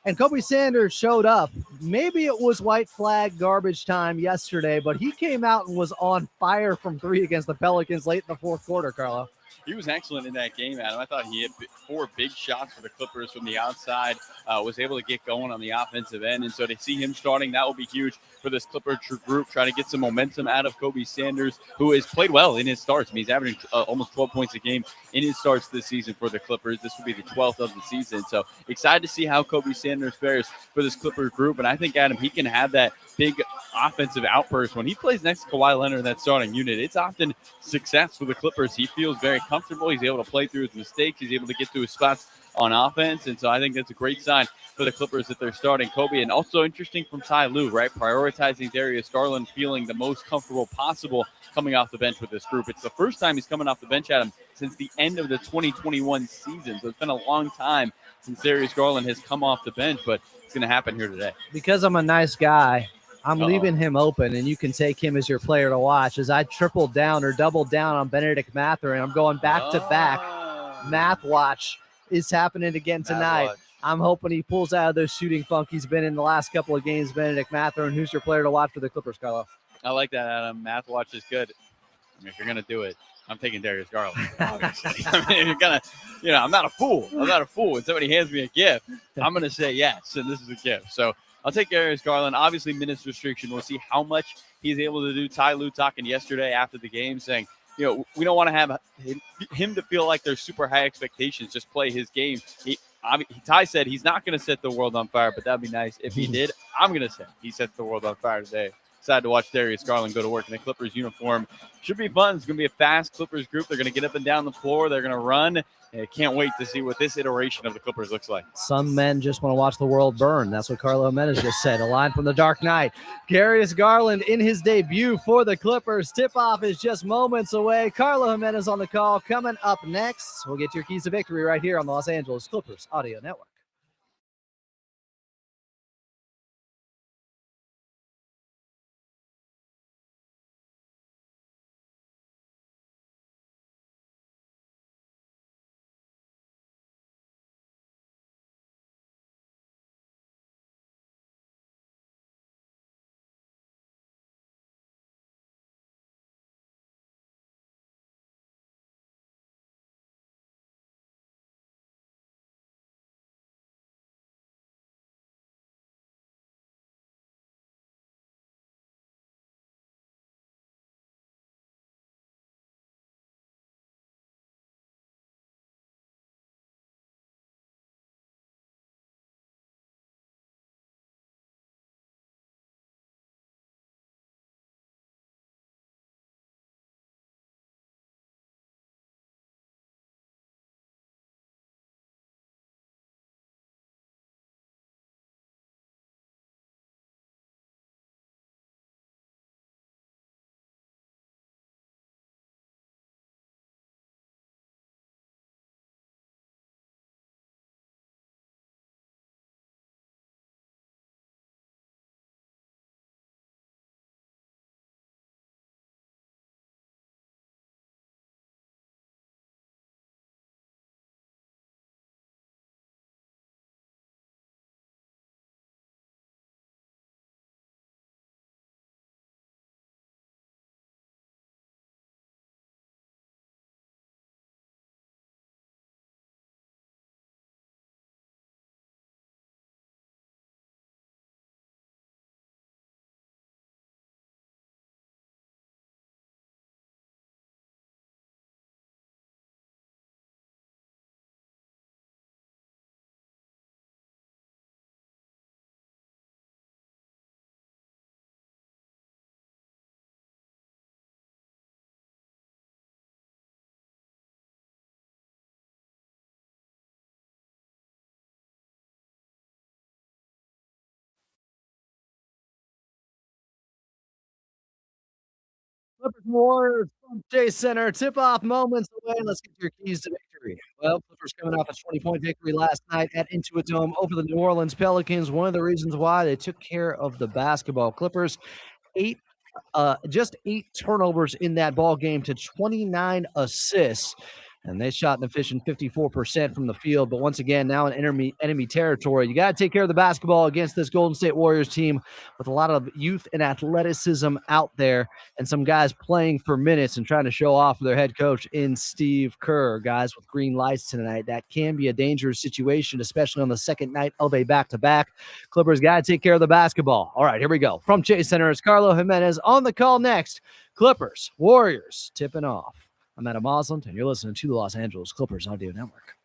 And Kobe Sanders showed up. Maybe it was white flag garbage time yesterday, but he came out and was on fire from 3 against the Pelicans late in the fourth quarter, Carlo. he was excellent in that game, Adam. I thought he hit 4 big shots for the Clippers from the outside, was able to get going on the offensive end. And so to see him starting, that will be huge for this Clipper group, trying to get some momentum out of Kobe Sanders, who has played well in his starts. I mean, he's averaging almost 12 points a game in his starts this season for the Clippers. This will be the 12th of the season. So excited to see how Kobe Sanders fares for this Clipper group. And I think, Adam, he can have that big offensive outburst when he plays next to Kawhi Leonard in that starting unit. It's often success for the Clippers. He feels very comfortable. He's able to play through his mistakes. He's able to get to his spots on offense. And so I think that's a great sign for the Clippers that they're starting Kobe. And also interesting from Ty Lue, right? Prioritizing Darius Garland, feeling the most comfortable possible coming off the bench with this group. It's the first time he's coming off the bench, Adam, since the end of the 2021 season. So it's been a long time since Darius Garland has come off the bench, but it's going to happen here today. Because I'm a nice guy, I'm leaving him open, and you can take him as your player to watch. As I tripled down or doubled down on Benedict Mathurin, I'm going back to back. Math watch is happening again tonight. I'm hoping he pulls out of those shooting funk he's been in the last couple of games. Benedict Mathurin, who's your player to watch for the Clippers, Carlo? I like that, Adam. Math watch is good. I mean, if you're going to do it, I'm taking Darius Garland, obviously. I mean, you're going to, I'm not a fool. I'm not a fool. When somebody hands me a gift, I'm going to say yes, and this is a gift. So I'll take Darius Garland. Obviously, minutes restriction. We'll see how much he's able to do. Ty Lue talking yesterday after the game saying, we don't want to have him to feel like there's super high expectations. Just play his game. Ty said he's not going to set the world on fire, but that'd be nice. If he did, I'm going to say he sets the world on fire today. Excited to watch Darius Garland go to work in the Clippers uniform. Should be fun. It's going to be a fast Clippers group. They're going to get up and down the floor. They're going to run. I can't wait to see what this iteration of the Clippers looks like. Some men just want to watch the world burn. That's what Carlo Jimenez just said. A line from the Dark Knight. Darius Garland in his debut for the Clippers. Tip-off is just moments away. Carlo Jimenez on the call. Coming up next, we'll get your keys to victory right here on the Los Angeles Clippers Audio Network. Clippers and Warriors from Chase Center. Tip-off moments away. Let's get your keys to victory. Well, Clippers coming off a 20-point victory last night at Intuit Dome over the New Orleans Pelicans. One of the reasons why they took care of the basketball Clippers. Just 8 turnovers in that ball game to 29 assists. And they shot an efficient 54% from the field. But once again, now in enemy territory. You got to take care of the basketball against this Golden State Warriors team with a lot of youth and athleticism out there and some guys playing for minutes and trying to show off for their head coach in Steve Kerr. Guys with green lights tonight. That can be a dangerous situation, especially on the second night of a back-to-back. Clippers got to take care of the basketball. All right, here we go. From Chase Center, it's Carlo Jimenez on the call next. Clippers, Warriors, tipping off. I'm Adam Osland, and you're listening to the Los Angeles Clippers Audio Network.